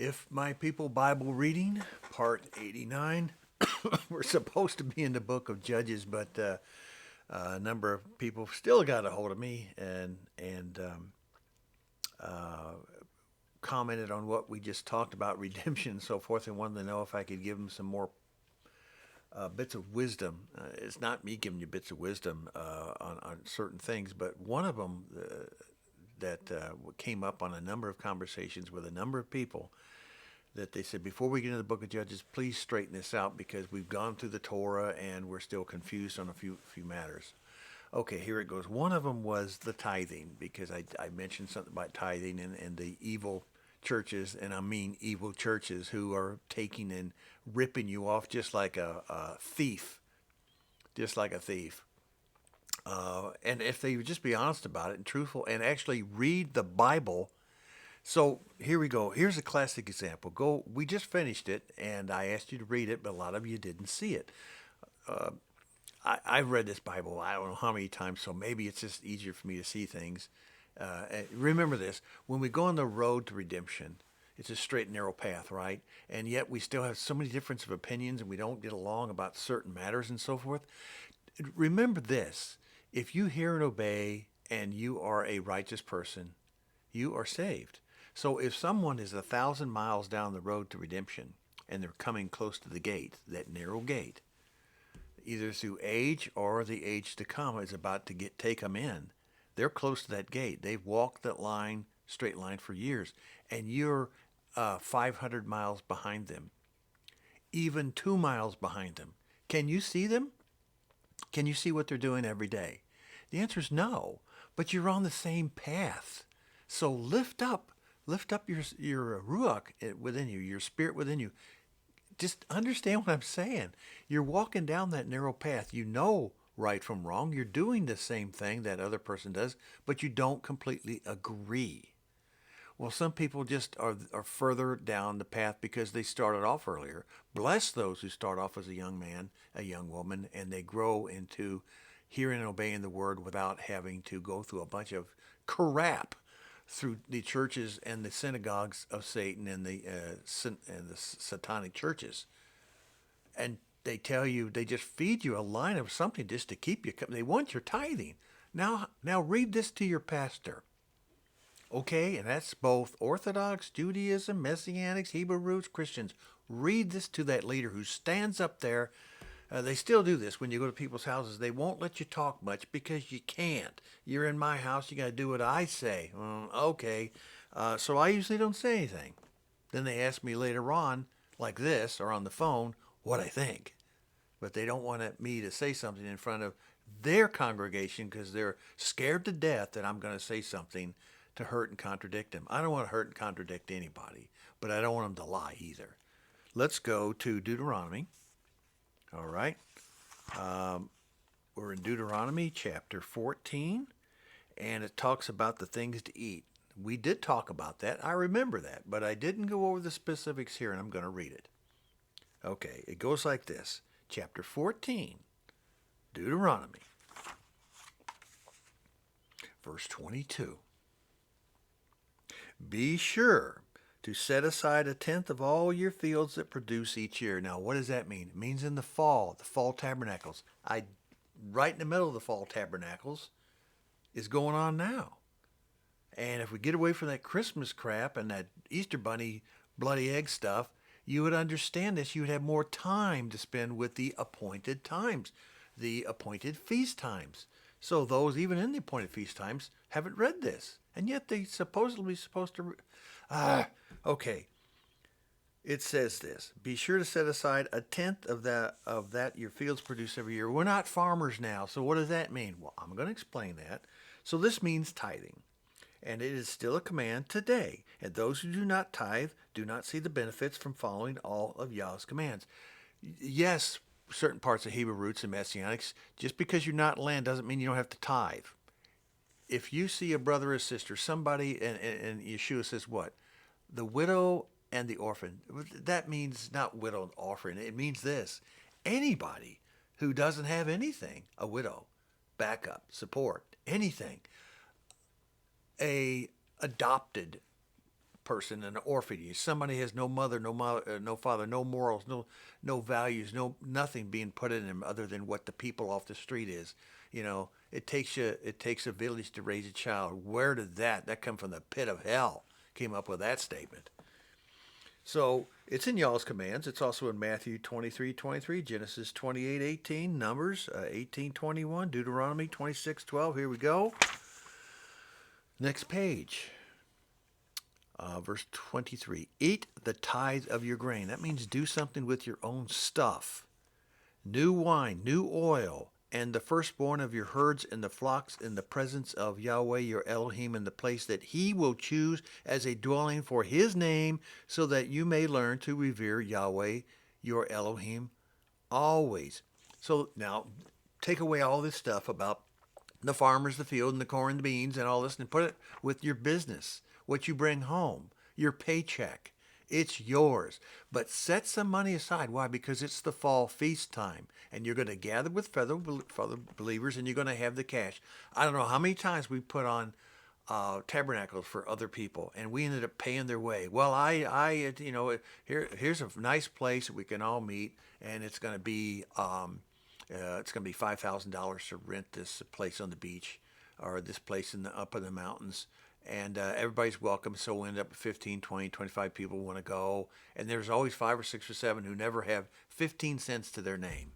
If My People Bible Reading, Part 89. We're supposed to be in the book of Judges, but a number of people still got a hold of me and uh, commented on what we just talked about, redemption and so forth, and wanted to know if I could give them some more bits of wisdom. It's not me giving you bits of wisdom on certain things, but one of them that came up on a number of conversations with a number of people that they said, before we get into the book of Judges, please straighten this out because we've gone through the Torah and we're still confused on a few matters. Okay, here it goes. One of them was the tithing, because I mentioned something about tithing and the evil churches, and I mean evil churches, who are taking and ripping you off just like a thief, just like a thief. And if they would just be honest about it and truthful and actually read the Bible. So here we go. Here's a classic example. We just finished it, and I asked you to read it, but a lot of you didn't see it. I've read this Bible, I don't know how many times, so maybe it's just easier for me to see things. And remember this, when we go on the road to redemption, it's a straight and narrow path, right? And yet we still have so many differences of opinions, and we don't get along about certain matters and so forth. Remember this, if you hear and obey and you are a righteous person, you are saved. So if someone is 1,000 miles down the road to redemption and they're coming close to the gate, that narrow gate, either through age or the age to come is about to take them in, they're close to that gate. They've walked that line, straight line, for years, and you're 500 miles behind them, even 2 miles behind them. Can you see them? Can you see what they're doing every day? The answer is no, but you're on the same path. So lift up your ruach within you, your spirit within you. Just understand what I'm saying. You're walking down that narrow path. You know right from wrong. You're doing the same thing that other person does, but you don't completely agree. Well, some people just are further down the path because they started off earlier. Bless those who start off as a young man, a young woman, and they grow into hearing and obeying the word without having to go through a bunch of crap through the churches and the synagogues of Satan and the satanic churches. And they tell you, they just feed you a line of something just to keep you. They want your tithing. Now read this to your pastor. Okay, and that's both Orthodox, Judaism, Messianics, Hebrew roots, Christians. Read this to that leader who stands up there. They still do this when you go to people's houses. They won't let you talk much because you can't. You're in my house. You got to do what I say. Okay. So I usually don't say anything. Then they ask me later on, like this, or on the phone, what I think. But they don't want me to say something in front of their congregation because they're scared to death that I'm going to say something to hurt and contradict them. I don't want to hurt and contradict anybody, but I don't want them to lie either. Let's go to Deuteronomy. All right. We're in Deuteronomy chapter 14, and it talks about the things to eat. We did talk about that. I remember that, but I didn't go over the specifics here, and I'm going to read it. Okay, it goes like this. Chapter 14, Deuteronomy, verse 22. Be sure to set aside 1/10 of all your fields that produce each year. Now, what does that mean? It means in the fall tabernacles. Right in the middle of the fall tabernacles is going on now. And if we get away from that Christmas crap and that Easter bunny bloody egg stuff, you would understand this. You would have more time to spend with the appointed times, the appointed feast times. So those, even in the appointed feast times, haven't read this. And yet they supposedly supposed to... Okay. It says this. Be sure to set aside 1/10 of that your fields produce every year. We're not farmers now, so what does that mean? Well, I'm going to explain that. So this means tithing. And it is still a command today. And those who do not tithe do not see the benefits from following all of Yahweh's commands. Yes, certain parts of Hebrew roots and Messianics, just because you're not in land doesn't mean you don't have to tithe. If you see a brother or sister, somebody, and Yeshua says what? The widow and the orphan. That means not widow and orphan. It means this. Anybody who doesn't have anything, a widow, backup, support, anything, a adopted person in an orphanage, somebody has no mother, no father, no morals, no values, no nothing being put in them other than what the people off the street is. It takes a village to raise a child. Where did that come from? The pit of hell came up with that statement. So it's in y'all's commands. It's also in Matthew 23:23, Genesis 28:18, Numbers 18:21, Deuteronomy 26:12. Here we go. Next page. Verse 23. Eat the tithe of your grain. That means do something with your own stuff. New wine, new oil, and the firstborn of your herds and the flocks in the presence of Yahweh your Elohim in the place that he will choose as a dwelling for his name, so that you may learn to revere Yahweh your Elohim always. So now take away all this stuff about the farmers, the field, and the corn, the beans, and all this, and put it with your business, what you bring home, your paycheck. It's yours. But set some money aside. Why? Because it's the fall feast time, and you're going to gather with fellow believers, and you're going to have the cash. I don't know how many times we put on tabernacles for other people, and we ended up paying their way. Well, here's a nice place that we can all meet, and it's going to be $5,000 to rent this place on the beach, or this place up in the mountains. And everybody's welcome, so we end up with 15, 20, 25 people who want to go. And there's always 5 or 6 or 7 who never have 15 cents to their name.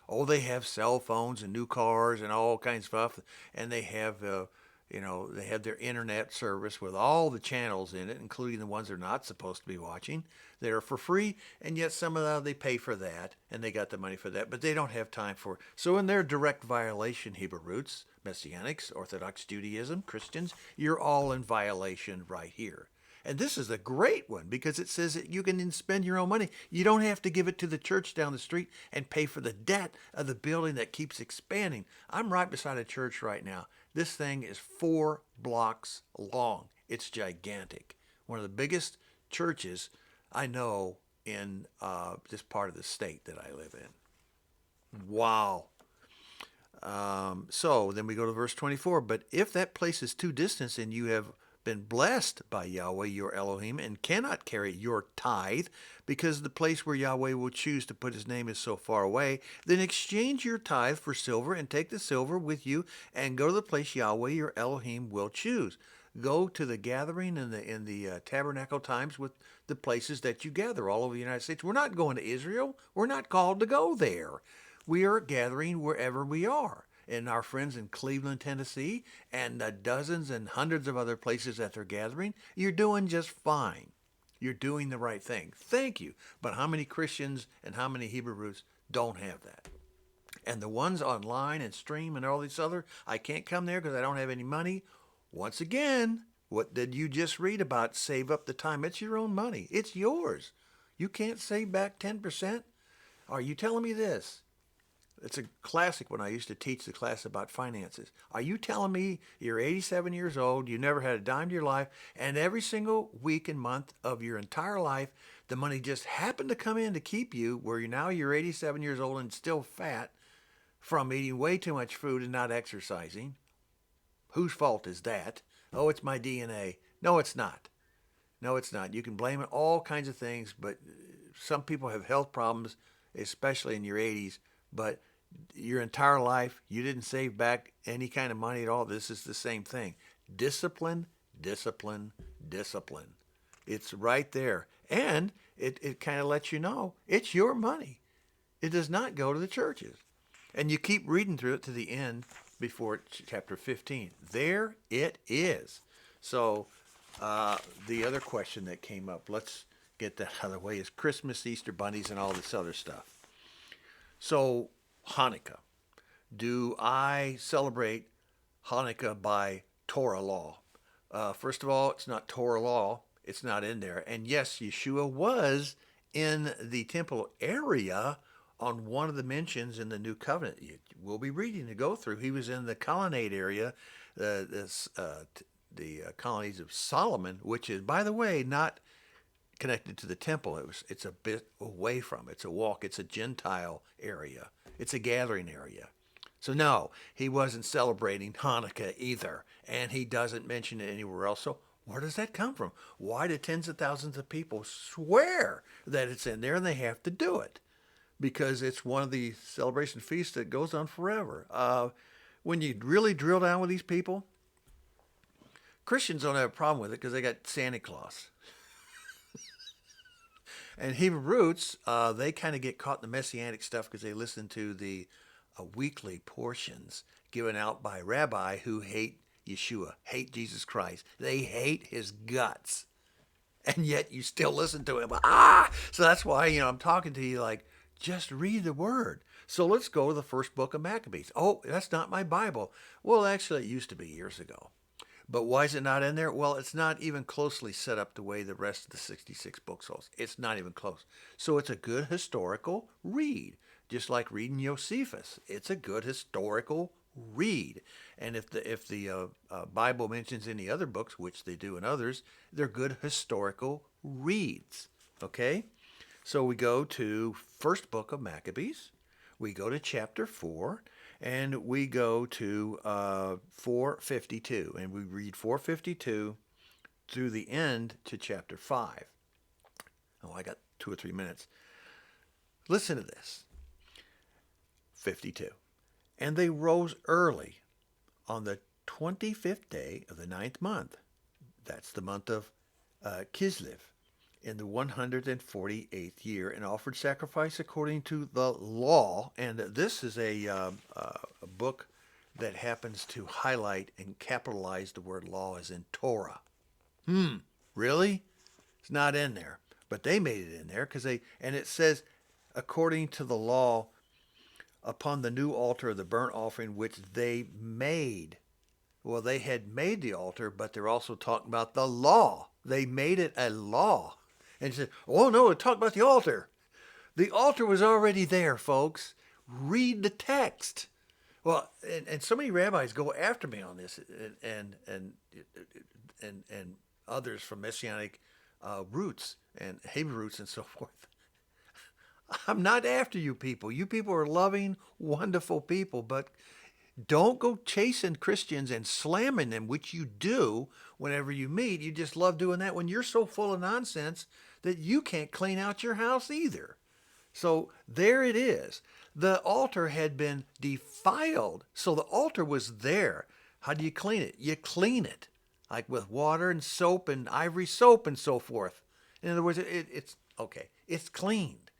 Oh, they have cell phones and new cars and all kinds of stuff. And they have, they have their internet service with all the channels in it, including the ones they're not supposed to be watching. They're for free, and yet some of them, they pay for that, and they got the money for that, but they don't have time for it. So in their direct violation, Hebrew roots, Messianics, Orthodox Judaism, Christians, you're all in violation right here. And this is a great one because it says that you can spend your own money. You don't have to give it to the church down the street and pay for the debt of the building that keeps expanding. I'm right beside a church right now. This thing is 4 blocks long. It's gigantic. One of the biggest churches I know in this part of the state that I live in. Wow. So then we go to verse 24. But if that place is too distant and you have been blessed by Yahweh your Elohim and cannot carry your tithe because the place where Yahweh will choose to put his name is so far away, then exchange your tithe for silver and take the silver with you and go to the place Yahweh your Elohim will choose. Go to the gathering in the tabernacle times with the places that you gather all over the United States. We're not going to Israel. We're not called to go there. We are gathering wherever we are. And our friends in Cleveland, Tennessee, and dozens and hundreds of other places that they're gathering, you're doing just fine. You're doing the right thing. Thank you. But how many Christians and how many Hebrew roots don't have that? And the ones online and stream and all these other, I can't come there because I don't have any money. Once again, what did you just read about? Save up the time. It's your own money. It's yours. You can't save back 10%? Are you telling me this? It's a classic when I used to teach the class about finances. Are you telling me you're 87 years old, you never had a dime to your life, and every single week and month of your entire life, the money just happened to come in to keep you, where you're 87 years old and still fat from eating way too much food and not exercising? Whose fault is that? Oh, it's my DNA. No, it's not. No, it's not. You can blame it all kinds of things, but some people have health problems, especially in your 80s, but your entire life, you didn't save back any kind of money at all. This is the same thing. Discipline, discipline, discipline. It's right there. And it kind of lets you know it's your money. It does not go to the churches. And you keep reading through it to the end before chapter 15. There it is. So the other question that came up, let's get that out of the way, is Christmas, Easter bunnies, and all this other stuff. So Hanukkah. Do I celebrate Hanukkah by Torah law? First of all, it's not Torah law. It's not in there. And yes, Yeshua was in the temple area on one of the mentions in the New Covenant. We'll be reading to go through. He was in the colonnade area, the colonies of Solomon, which is, by the way, not connected to the temple. It's a bit away from it. It's a walk. It's a Gentile area. It's a gathering area. So no, he wasn't celebrating Hanukkah either, and he doesn't mention it anywhere else. So Where does that come from? Why do tens of thousands of people swear that it's in there and they have to do it? Because it's one of the celebration feasts that goes on forever. When you really drill down with these people, Christians don't have a problem with it because they got Santa Claus. And Hebrew roots, they kind of get caught in the Messianic stuff because they listen to the weekly portions given out by rabbi who hate Yeshua, hate Jesus Christ. They hate his guts. And yet you still listen to him. So that's why, I'm talking to you like, just read the word. So let's go to the first book of Maccabees. Oh, that's not my Bible. Well, actually, it used to be years ago. But why is it not in there? Well, it's not even closely set up the way the rest of the 66 books are. It's not even close. So it's a good historical read, just like reading Josephus. It's a good historical read. And if the Bible mentions any other books, which they do in others, they're good historical reads. Okay? So we go to first book of Maccabees. We go to chapter 4. And we go to 452, and we read 452 through the end to chapter 5. Oh, I got 2 or 3 minutes. Listen to this. 52. And they rose early on the 25th day of the 9th month. That's the month of Kislev, in the 148th year, and offered sacrifice according to the law. And this is a book that happens to highlight and capitalize the word law as in Torah. Really? It's not in there. But they made it in there and it says, according to the law, upon the new altar of the burnt offering which they made. Well, they had made the altar, but they're also talking about the law. They made it a law. And he said, oh no, talk about the altar. The altar was already there, folks. Read the text. Well, and so many rabbis go after me on this, and others from Messianic roots and Hebrew roots and so forth. I'm not after you people. You people are loving, wonderful people, but don't go chasing Christians and slamming them, which you do whenever you meet. You just love doing that when you're so full of nonsense that you can't clean out your house either. So there it is. The altar had been defiled. So the altar was there. How do you clean it? You clean it, like with water and soap and ivory soap and so forth. In other words, it's okay. It's cleaned.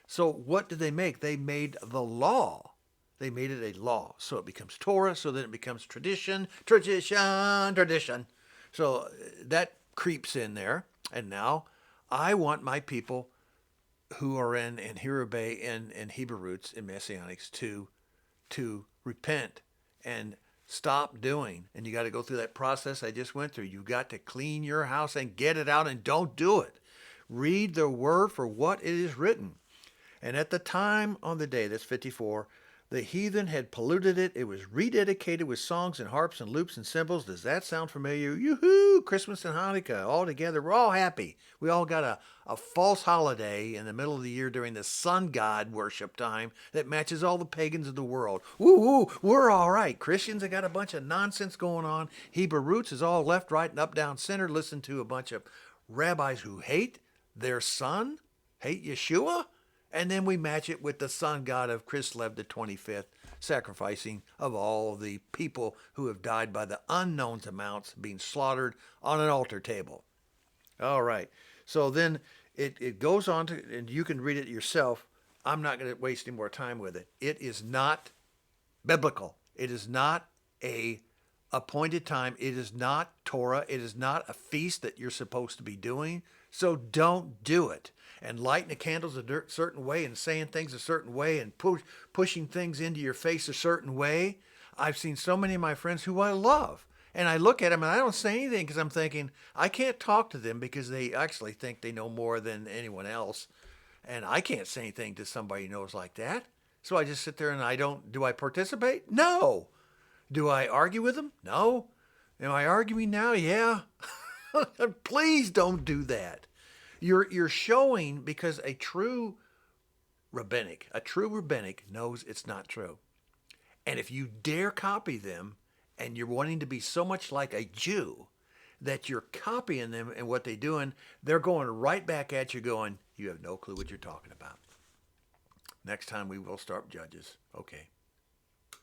So what did they make? They made the law. They made it a law. So it becomes Torah, so then it becomes tradition. So that creeps in there. And now I want my people who are in Hirubay and Hebrew roots in Messianics to repent and stop doing. And you got to go through that process I just went through. You got to clean your house and get it out, and don't do it. Read the word for what it is written. And at the time on the day, that's 54, the heathen had polluted it. It was rededicated with songs and harps and loops and cymbals. Does that sound familiar? Yoo-hoo! Christmas and Hanukkah all together. We're all happy. We all got a false holiday in the middle of the year during the sun god worship time that matches all the pagans of the world. Woo-hoo! We're all right. Christians have got a bunch of nonsense going on. Hebrew roots is all left, right, and up, down, center. Listen to a bunch of rabbis who hate their son, hate Yeshua. And then we match it with the sun god of Kislev the 25th, sacrificing of all the people who have died by the unknown amounts being slaughtered on an altar table. All right. So then it goes on to, and you can read it yourself. I'm not going to waste any more time with it. It is not biblical. It is not a appointed time. It is not Torah. It is not a feast that you're supposed to be doing. So don't do it. And lighting the candles a certain way and saying things a certain way and pushing things into your face a certain way. I've seen so many of my friends who I love. And I look at them and I don't say anything because I'm thinking, I can't talk to them because they actually think they know more than anyone else. And I can't say anything to somebody who knows like that. So I just sit there and do I participate? No. Do I argue with them? No. Am I arguing now? Yeah. Please don't do that. You're showing, because a true rabbinic knows it's not true. And if you dare copy them and you're wanting to be so much like a Jew that you're copying them and what they're doing, they're going right back at you going, you have no clue what you're talking about. Next time we will start Judges. Okay.